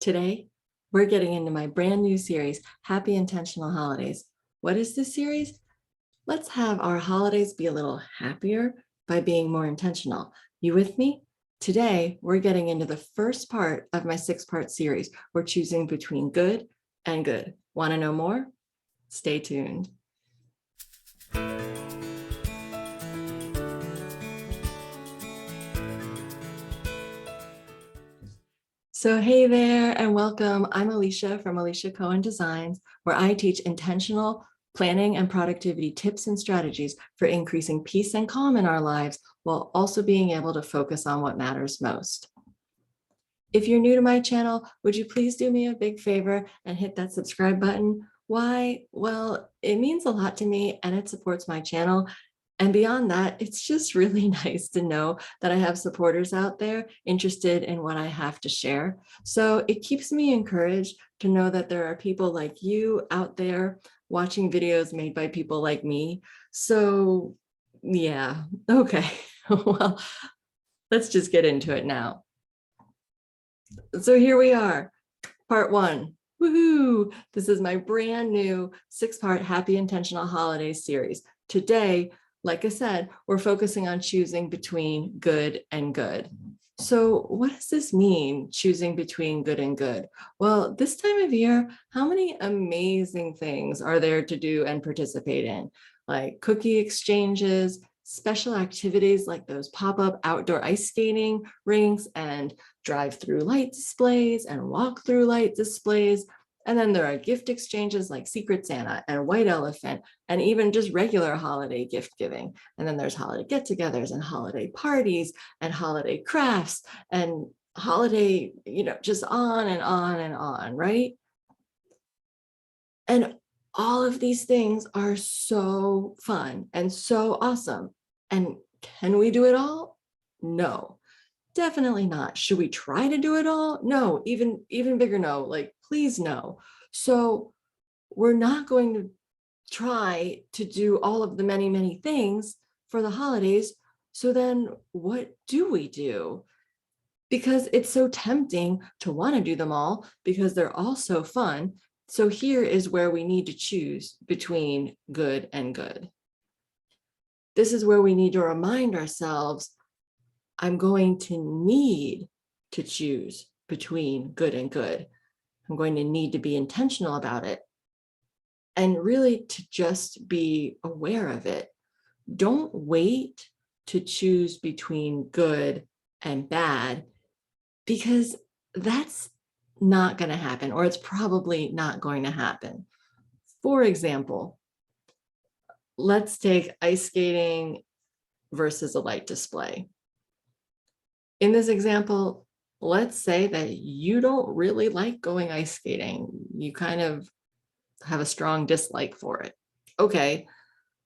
Today, we're getting into my brand new series, Happy Intentional Holidays. What is this series? Let's have our holidays be a little happier by being more intentional. You with me? Today, we're getting into the first part of my 6-part series. We're choosing between good and good. Want to know more? Stay tuned. So hey there and welcome. I'm Alicia from Alicia Cohen Designs, where I teach intentional planning and productivity tips and strategies for increasing peace and calm in our lives while also being able to focus on what matters most. If you're new to my channel, would you please do me a big favor and hit that subscribe button? Why? Well, it means a lot to me and it supports my channel. And beyond that, it's just really nice to know that I have supporters out there interested in what I have to share. So it keeps me encouraged to know that there are people like you out there watching videos made by people like me. So yeah, okay. Well, let's just get into it now. So here we are, part 1. Woohoo! This is my brand new 6-part Happy Intentional Holidays series. Today, like I said, we're focusing on choosing between good and good. So what does this mean, choosing between good and good? Well, this time of year, how many amazing things are there to do and participate in? Like cookie exchanges, special activities like those pop-up outdoor ice skating rinks and drive-through light displays and walk-through light displays. And then there are gift exchanges like Secret Santa and White Elephant, and even just regular holiday gift giving. And then there's holiday get-togethers and holiday parties and holiday crafts and holiday, just on and on and on, right? And all of these things are so fun and so awesome. And can we do it all? No. Definitely not. Should we try to do it all? No, even bigger no, like please no. So we're not going to try to do all of the many, many things for the holidays. So then what do we do? Because it's so tempting to want to do them all because they're all so fun. So here is where we need to choose between good and good. This is where we need to remind ourselves I'm going to need to choose between good and good. I'm going to need to be intentional about it and really to just be aware of it. Don't wait to choose between good and bad because that's not going to happen, or it's probably not going to happen. For example, let's take ice skating versus a light display. In this example, let's say that you don't really like going ice skating. You kind of have a strong dislike for it. Okay,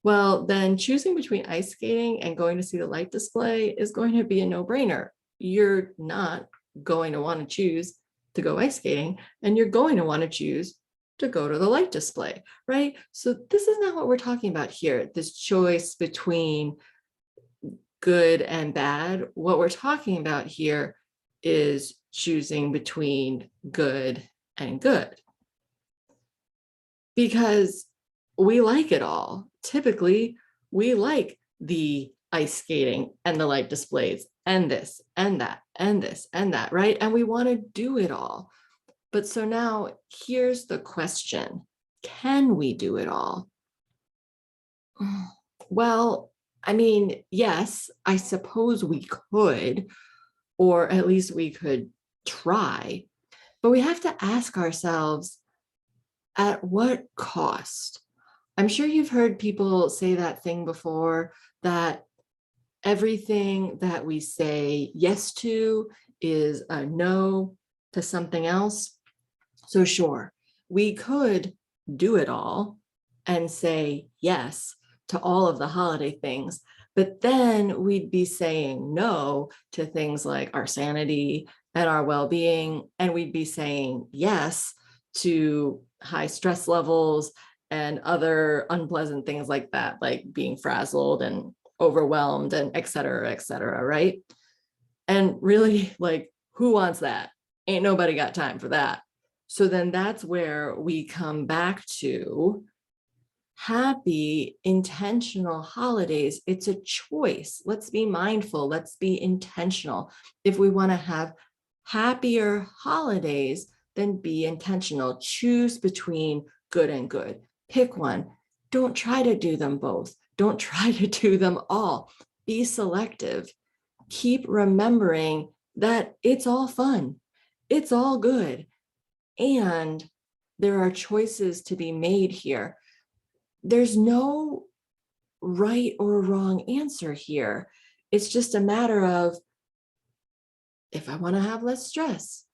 well, then choosing between ice skating and going to see the light display is going to be a no-brainer. You're not going to want to choose to go ice skating, and you're going to want to choose to go to the light display, right? So this is not what we're talking about here, this choice between good and bad. What we're talking about here is choosing between good and good. Because we like it all. Typically, we like the ice skating and the light displays and this and that and this and that, right? And we want to do it all. But so now here's the question. Can we do it all? Well, I mean, yes, I suppose we could, or at least we could try, but we have to ask ourselves, at what cost? I'm sure you've heard people say that thing before, that everything that we say yes to is a no to something else. So sure, we could do it all and say yes to all of the holiday things, but then we'd be saying no to things like our sanity and our well-being, and we'd be saying yes to high stress levels and other unpleasant things like that, like being frazzled and overwhelmed and et cetera, right? And really, like, who wants that? Ain't nobody got time for that. So then that's where we come back to happy, intentional holidays. It's a choice. Let's be mindful. Let's be intentional. If we want to have happier holidays, then be intentional. Choose between good and good. Pick one. Don't try to do them both. Don't try to do them all. Be selective. Keep remembering that it's all fun. It's all good. And there are choices to be made here. There's no right or wrong answer here. It's just a matter of, if I want to have less stress,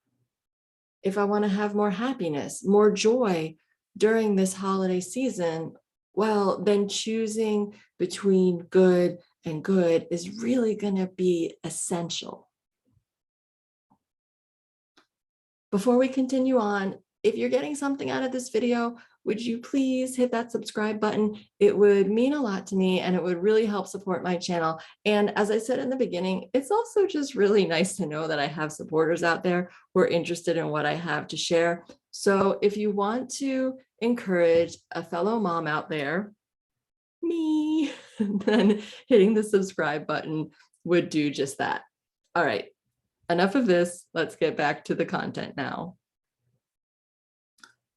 if I want to have more happiness, more joy during this holiday season, well, then choosing between good and good is really going to be essential. Before we continue on, if you're getting something out of this video, would you please hit that subscribe button? It would mean a lot to me and it would really help support my channel. And as I said in the beginning, it's also just really nice to know that I have supporters out there who are interested in what I have to share. So if you want to encourage a fellow mom out there, me, then hitting the subscribe button would do just that. All right, enough of this. Let's get back to the content now.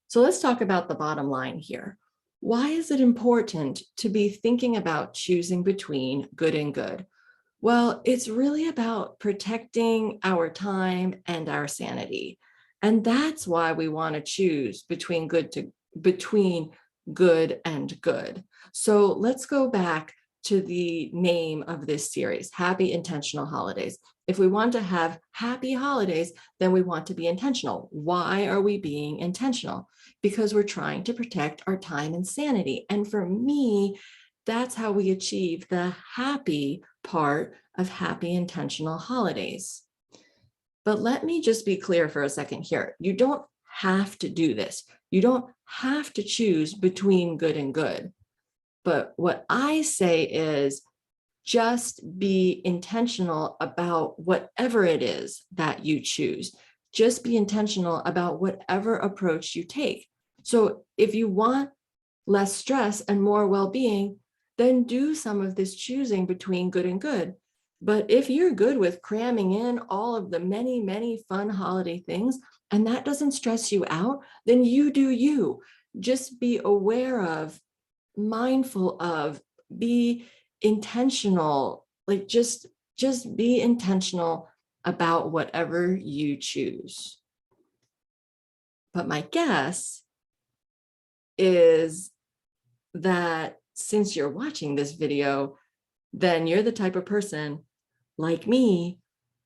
So let's talk about the bottom line here. Why is it important to be thinking about choosing between good and good? Well, it's really about protecting our time and our sanity. And that's why we want to choose between good and good. So let's go back to the name of this series, Happy Intentional Holidays. If we want to have happy holidays, then we want to be intentional. Why are we being intentional? Because we're trying to protect our time and sanity. And for me, that's how we achieve the happy part of happy intentional holidays. But let me just be clear for a second here. You don't have to do this. You don't have to choose between good and good. But what I say is just be intentional about whatever it is that you choose. Just be intentional about whatever approach you take. So if you want less stress and more well-being, then do some of this choosing between good and good. But if you're good with cramming in all of the many, many fun holiday things, and that doesn't stress you out, then you do you. Just be aware of, mindful of, be intentional, like just be intentional about whatever you choose. But my guess is that since you're watching this video, then you're the type of person like me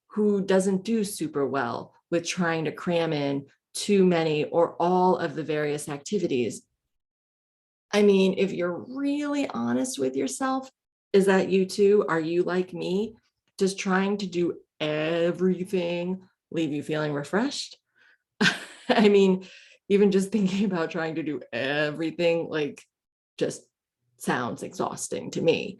who doesn't do super well with trying to cram in too many or all of the various activities. I mean, if you're really honest with yourself, is that you too? Are you like me? Does trying to do everything leave you feeling refreshed? I mean, even just thinking about trying to do everything, like, just sounds exhausting to me.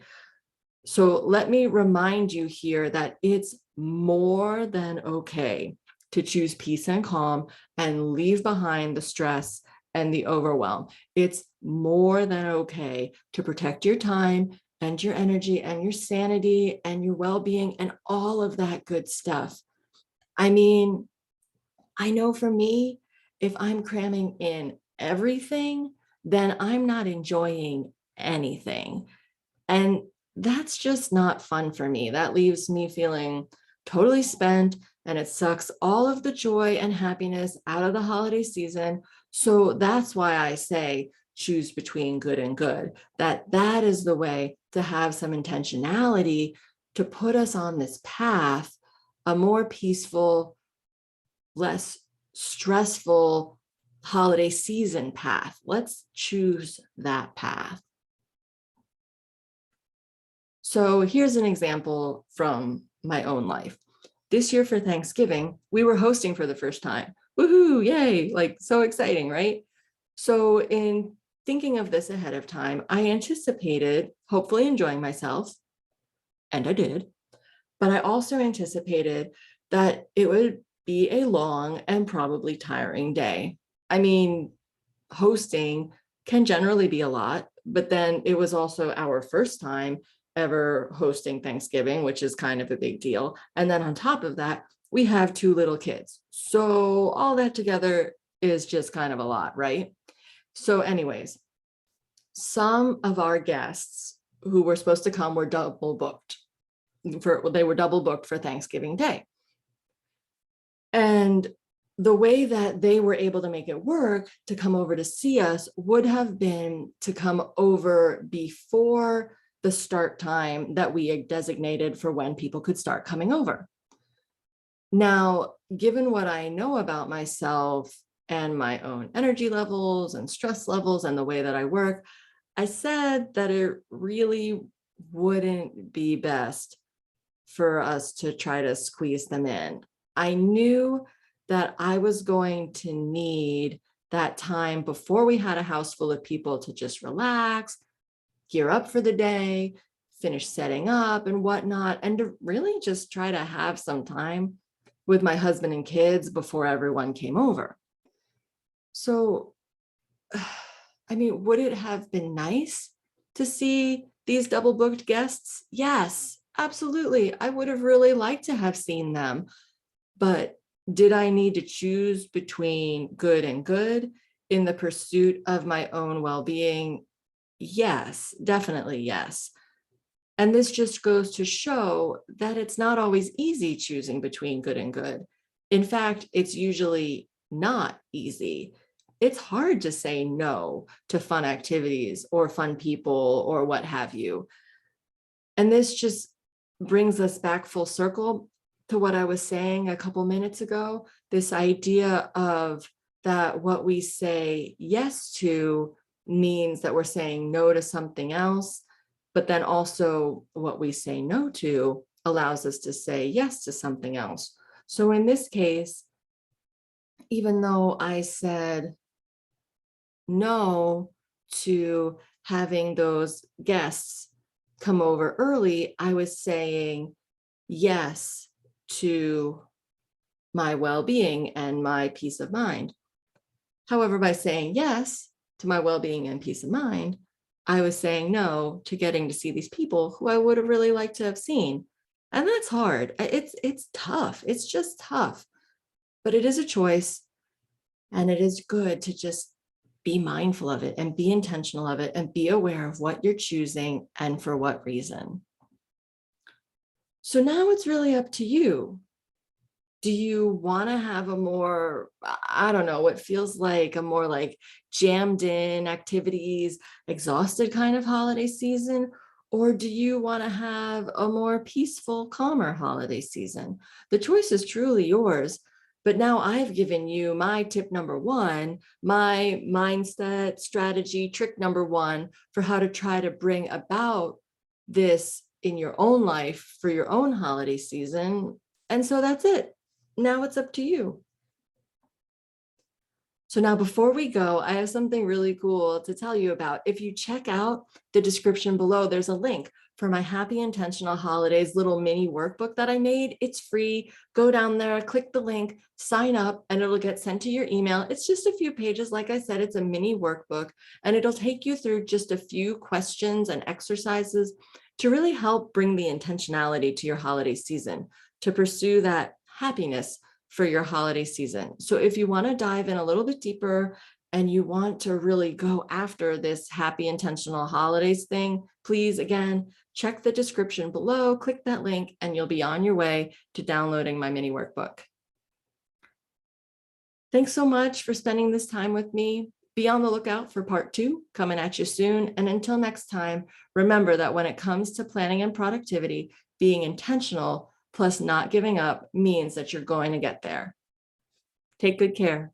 So let me remind you here that it's more than okay to choose peace and calm and leave behind the stress and the overwhelm. It's more than okay to protect your time and your energy and your sanity and your well-being and all of that good stuff. I mean, I know for me, if I'm cramming in everything, then I'm not enjoying anything. And that's just not fun for me. That leaves me feeling totally spent, and it sucks all of the joy and happiness out of the holiday season. So that's why I say choose between good and good, that is the way to have some intentionality to put us on this path, a more peaceful, less stressful holiday season path. Let's choose that path. So here's an example from my own life. This year for Thanksgiving, we were hosting for the first time. Woohoo, yay, like so exciting, right? So in thinking of this ahead of time, I anticipated hopefully enjoying myself, and I did, but I also anticipated that it would be a long and probably tiring day. I mean, hosting can generally be a lot, but then it was also our first time ever hosting Thanksgiving, which is kind of a big deal. And then on top of that, we have two little kids. So all that together is just kind of a lot, right? So, anyways, some of our guests who were supposed to come were double booked for Thanksgiving Day. And the way that they were able to make it work to come over to see us would have been to come over before the start time that we had designated for when people could start coming over. Now, given what I know about myself and my own energy levels and stress levels and the way that I work, I said that it really wouldn't be best for us to try to squeeze them in. I knew that I was going to need that time before we had a house full of people to just relax, gear up for the day, finish setting up and whatnot, and to really just try to have some time with my husband and kids before everyone came over. So, I mean, would it have been nice to see these double booked guests? Yes, absolutely. I would have really liked to have seen them. But did I need to choose between good and good in the pursuit of my own well-being? Yes, definitely yes. And this just goes to show that it's not always easy choosing between good and good. In fact, it's usually not easy. It's hard to say no to fun activities or fun people or what have you. And this just brings us back full circle to what I was saying a couple minutes ago, this idea of that what we say yes to means that we're saying no to something else, but then also what we say no to allows us to say yes to something else. So in this case, even though I said no to having those guests come over early, I was saying yes to my well-being and my peace of mind. However, by saying yes to my well-being and peace of mind, I was saying no to getting to see these people who I would have really liked to have seen. And that's hard. It's tough. It's just tough. But it is a choice, and it is good to just be mindful of it and be intentional of it and be aware of what you're choosing and for what reason. So now it's really up to you. Do you want to have a more, I don't know, what feels like a more like jammed in activities, exhausted kind of holiday season? Or do you want to have a more peaceful, calmer holiday season? The choice is truly yours. But now I've given you my tip number one, my mindset strategy, trick number one for how to try to bring about this in your own life for your own holiday season. And so that's it. Now it's up to you. So now before we go, I have something really cool to tell you about. If you check out the description below, there's a link for my Happy Intentional Holidays little mini workbook that I made. It's free. Go down there, click the link, sign up, and it'll get sent to your email. It's just a few pages. Like I said, it's a mini workbook, and it'll take you through just a few questions and exercises to really help bring the intentionality to your holiday season, to pursue that happiness for your holiday season. So if you want to dive in a little bit deeper and you want to really go after this happy intentional holidays thing, please, again, check the description below, click that link, and you'll be on your way to downloading my mini workbook. Thanks so much for spending this time with me. Be on the lookout for part 2 coming at you soon. And until next time, remember that when it comes to planning and productivity, being intentional plus not giving up means that you're going to get there. Take good care.